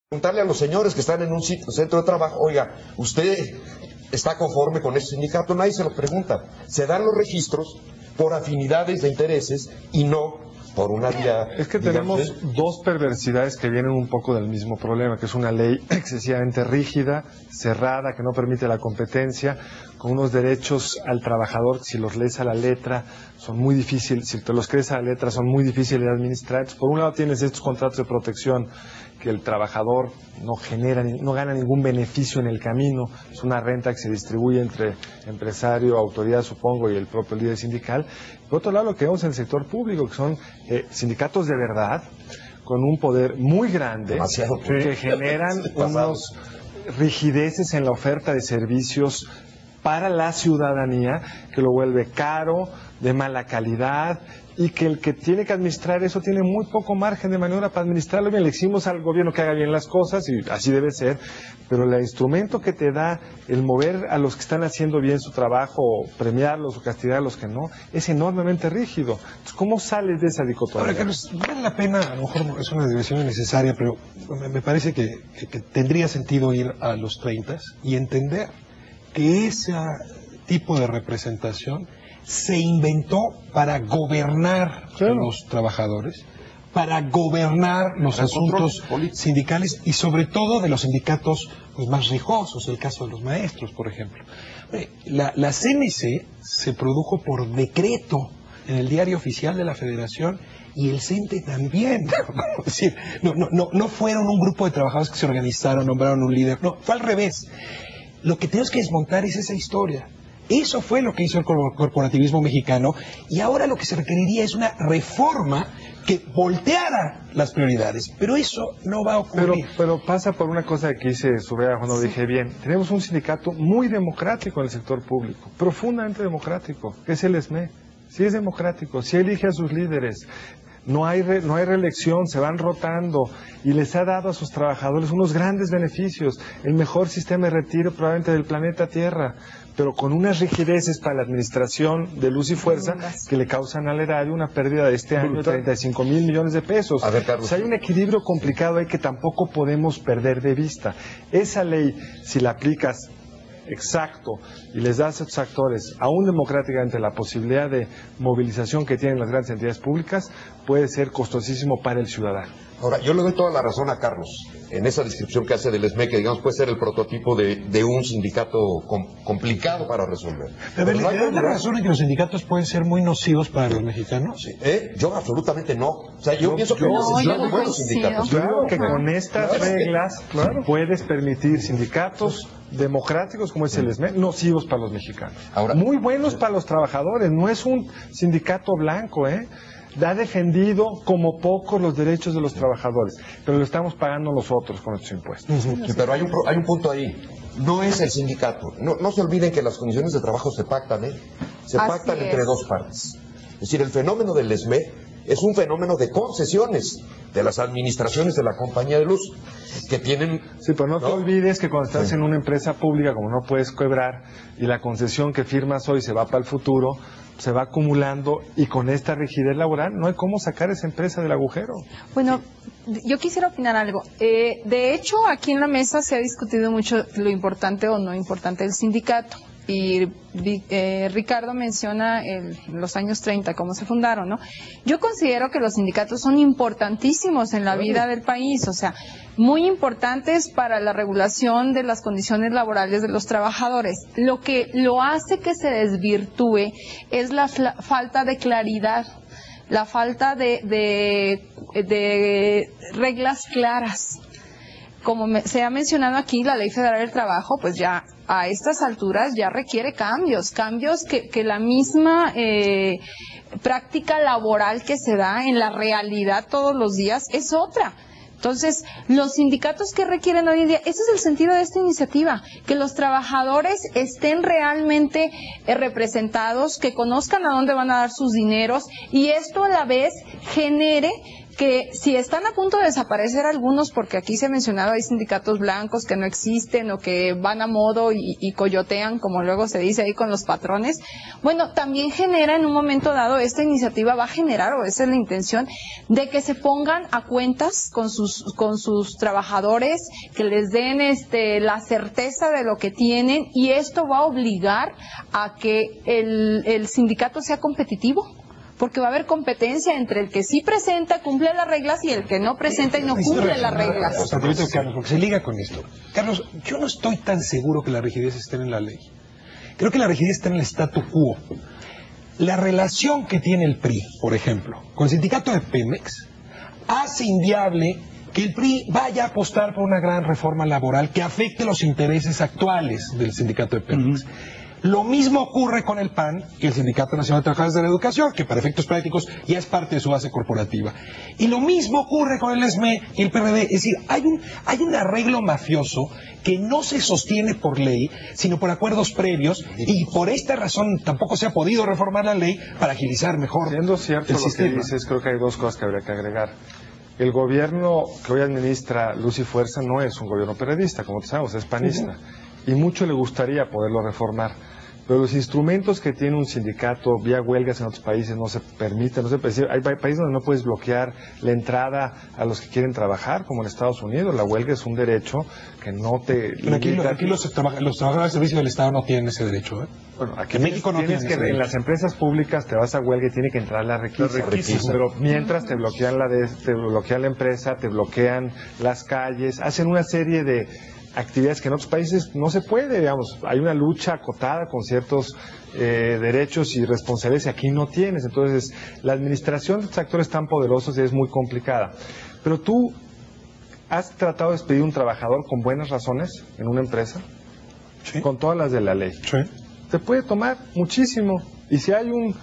Preguntarle a los señores que están en un centro de trabajo, oiga, ¿usted está conforme con ese sindicato? Nadie se lo pregunta. Se dan los registros por afinidades de intereses y no por una vía... Es que tenemos dos perversidades que vienen un poco del mismo problema, que es una ley excesivamente rígida, cerrada, que no permite la competencia, con unos derechos al trabajador, si los lees a la letra, son muy difíciles, si te los crees a la letra, son muy difíciles de administrar. Por un lado tienes estos contratos de protección, que el trabajador no gana ningún beneficio en el camino, es una renta que se distribuye entre empresario, autoridad, supongo, y el propio líder sindical. Por otro lado, lo que vemos en el sector público, que son sindicatos de verdad, con un poder muy grande, que generan unas rigideces en la oferta de servicios para la ciudadanía, que lo vuelve caro, de mala calidad, y que el que tiene que administrar eso tiene muy poco margen de maniobra para administrarlo bien. Le exigimos al gobierno que haga bien las cosas, y así debe ser, pero el instrumento que te da el mover a los que están haciendo bien su trabajo, o premiarlos o castigar a los que no, es enormemente rígido. Entonces, ¿cómo sales de esa dicotomía? Ahora, Carlos, vale la pena, a lo mejor es una división innecesaria, pero me parece que tendría sentido ir a los 30 y entender que ese tipo de representación se inventó para gobernar los trabajadores, para gobernar los asuntos sindicales y sobre todo de los sindicatos más rijosos, el caso de los maestros, por ejemplo. La CNC se produjo por decreto en el diario oficial de la Federación y el CENTE también. Es decir, no fueron un grupo de trabajadores que se organizaron, nombraron un líder, no, fue al revés. Lo que tenemos que desmontar es esa historia. Eso fue lo que hizo el corporativismo mexicano y ahora lo que se requeriría es una reforma que volteara las prioridades, pero eso no va a ocurrir. Pero pasa por una cosa que hice Subeda cuando dije bien, tenemos un sindicato muy democrático en el sector público, profundamente democrático, que es el SME. Sí es democrático, sí elige a sus líderes. No hay reelección, se van rotando y les ha dado a sus trabajadores unos grandes beneficios, el mejor sistema de retiro probablemente del planeta Tierra, pero con unas rigideces para la administración de luz y fuerza que le causan al erario una pérdida de este año de 35,000 millones de pesos. A ver, Carlos. O sea, hay un equilibrio complicado ahí que tampoco podemos perder de vista. Esa ley, si la aplicas exacto y les das a estos actores, aún democráticamente, la posibilidad de movilización que tienen las grandes entidades públicas, puede ser costosísimo para el ciudadano. Ahora, yo le doy toda la razón a Carlos en esa descripción que hace del SME, que digamos puede ser el prototipo de un sindicato complicado para resolver. Pero ¿le da la razón en que los sindicatos pueden ser muy nocivos para los mexicanos? Sí. Yo absolutamente no. O sea, yo pienso que necesitamos buenos sindicatos. Claro que con estas reglas puedes permitir sindicatos democráticos como es el SME, nocivos para los mexicanos. Ahora, muy buenos para los trabajadores, no es un sindicato blanco, ha defendido como pocos los derechos de los trabajadores, pero lo estamos pagando nosotros con nuestros impuestos. Sí, pero hay un punto ahí. No es el sindicato. No se olviden que las condiciones de trabajo se pactan, se pactan entre dos partes. Es decir, el fenómeno del SME es un fenómeno de concesiones de las administraciones de la compañía de luz que tienen... Sí, pero no te olvides que cuando estás en una empresa pública, como no puedes quebrar, y la concesión que firmas hoy se va para el futuro, se va acumulando, y con esta rigidez laboral no hay cómo sacar esa empresa del agujero. Bueno, yo quisiera opinar algo. De hecho, aquí en la mesa se ha discutido mucho lo importante o no importante del sindicato. Y Ricardo menciona los años 30, cómo se fundaron, ¿no? Yo considero que los sindicatos son importantísimos en la vida del país, o sea, muy importantes para la regulación de las condiciones laborales de los trabajadores. Lo que lo hace que se desvirtúe es la falta de claridad, la falta de reglas claras. Como se ha mencionado aquí, la Ley Federal del Trabajo, pues ya a estas alturas ya requiere cambios que la misma práctica laboral que se da en la realidad todos los días es otra. Entonces, los sindicatos que requieren hoy en día, ese es el sentido de esta iniciativa, que los trabajadores estén realmente representados, que conozcan a dónde van a dar sus dineros y esto a la vez genere que si están a punto de desaparecer algunos, porque aquí se ha mencionado, hay sindicatos blancos que no existen o que van a modo y coyotean, como luego se dice ahí con los patrones, bueno, también genera en un momento dado, esta iniciativa va a generar, o esa es la intención, de que se pongan a cuentas con sus trabajadores, que les den la certeza de lo que tienen, y esto va a obligar a que el sindicato sea competitivo, porque va a haber competencia entre el que sí presenta, cumple las reglas, y el que no presenta y no cumple las reglas. Carlos, porque se liga con esto. Carlos, yo no estoy tan seguro que la rigidez esté en la ley. Creo que la rigidez está en el statu quo. La relación que tiene el PRI, por ejemplo, con el sindicato de Pemex, hace inviable que el PRI vaya a apostar por una gran reforma laboral que afecte los intereses actuales del sindicato de Pemex. Lo mismo ocurre con el PAN y el Sindicato Nacional de Trabajadores de la Educación, que para efectos prácticos ya es parte de su base corporativa. Y lo mismo ocurre con el SME y el PRD. Es decir, hay un arreglo mafioso que no se sostiene por ley, sino por acuerdos previos, y por esta razón tampoco se ha podido reformar la ley para agilizar mejor. Siendo cierto el lo sistema. que dices, creo que hay dos cosas que habría que agregar. El gobierno que hoy administra Luz y Fuerza no es un gobierno periodista, como sabemos, es panista. Y mucho le gustaría poderlo reformar. Pero los instrumentos que tiene un sindicato vía huelgas en otros países no se permiten. Hay países donde no puedes bloquear la entrada a los que quieren trabajar, como en Estados Unidos. La huelga es un derecho que no te... Pero aquí los trabajadores del servicio del Estado no tienen ese derecho, ¿eh? Bueno, aquí en México no tienes que en las empresas públicas te vas a huelga y tiene que entrar la requisa. Pero mientras te bloquean la empresa, te bloquean las calles, hacen una serie de actividades que en otros países no se puede, digamos. Hay una lucha acotada con ciertos derechos y responsabilidades que aquí no tienes. Entonces, la administración de estos actores tan poderosos es muy complicada. Pero tú has tratado de despedir a un trabajador con buenas razones en una empresa, Sí. con todas las de la ley. Sí. Te puede tomar muchísimo. Y si hay un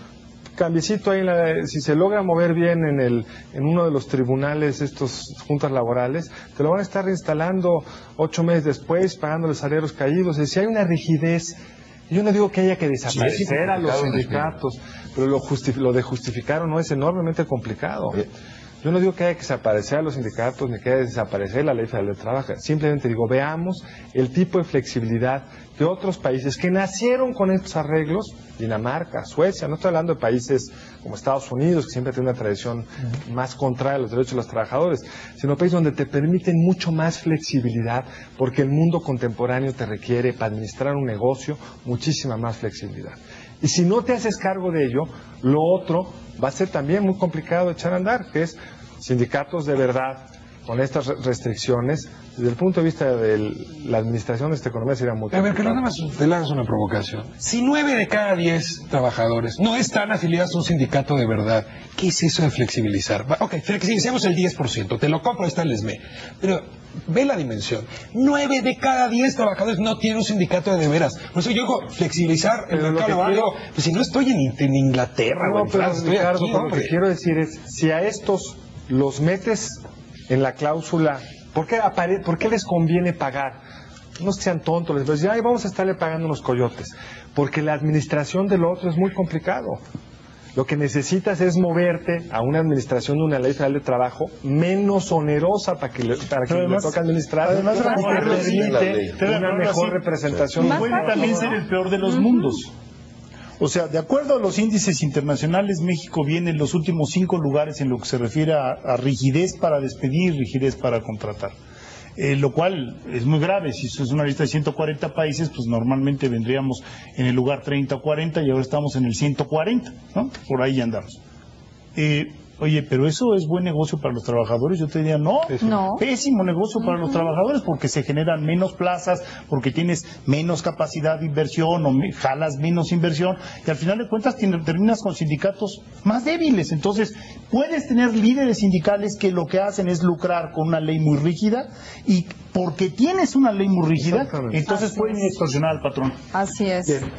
cambiecito ahí, si se logra mover bien en uno de los tribunales, estos juntas laborales, te lo van a estar reinstalando 8 meses después, pagándoles salarios caídos. Y si hay una rigidez, yo no digo que haya que desaparecer a los sindicatos, pero lo de justificar o no es enormemente complicado. Yo no digo que haya que desaparecer a los sindicatos ni que haya que desaparecer la Ley Federal del Trabajo. Simplemente digo, veamos el tipo de flexibilidad de otros países que nacieron con estos arreglos, Dinamarca, Suecia, no estoy hablando de países como Estados Unidos, que siempre tienen una tradición más contraria a los derechos de los trabajadores, sino países donde te permiten mucho más flexibilidad, porque el mundo contemporáneo te requiere, para administrar un negocio, muchísima más flexibilidad. Y si no te haces cargo de ello, lo otro va a ser también muy complicado de echar a andar, que es sindicatos de verdad con estas restricciones. Desde el punto de vista de la administración de esta economía sería muy complicado. A ver, que nada más te lanzo una provocación. Si 9 de cada 10 trabajadores no están afiliados a un sindicato de verdad, ¿qué es eso de flexibilizar? Ok, flexibilicemos el 10%, te lo compro, está el SME. Pero ve la dimensión. 9 de cada 10 trabajadores no tienen un sindicato de veras. Por eso yo digo, flexibilizar el mercado laboral. Pues si no estoy en Inglaterra o en Francia, estoy aquí, lo que quiero decir es, si a estos los metes en la cláusula, ¿por qué les conviene pagar? No sean tontos, les dicen, ay, vamos a estarle pagando unos coyotes. Porque la administración del otro es muy complicado. Lo que necesitas es moverte a una administración de una ley federal de trabajo menos onerosa para que le toque administrar. Además, una mejor representación. Puede también ser el peor de los mundos. O sea, de acuerdo a los índices internacionales, México viene en los últimos 5 lugares en lo que se refiere a rigidez para despedir, rigidez para contratar. Lo cual es muy grave. Si eso es una lista de 140 países, pues normalmente vendríamos en el lugar 30 o 40 y ahora estamos en el 140, ¿no? Por ahí andamos. Oye, pero eso es buen negocio para los trabajadores. Yo te diría, no, pésimo negocio para los trabajadores, porque se generan menos plazas, porque tienes menos capacidad de inversión o jalas menos inversión, y al final de cuentas terminas con sindicatos más débiles. Entonces, puedes tener líderes sindicales que lo que hacen es lucrar con una ley muy rígida, y porque tienes una ley muy rígida, entonces pueden extorsionar al patrón. Así es. Bien.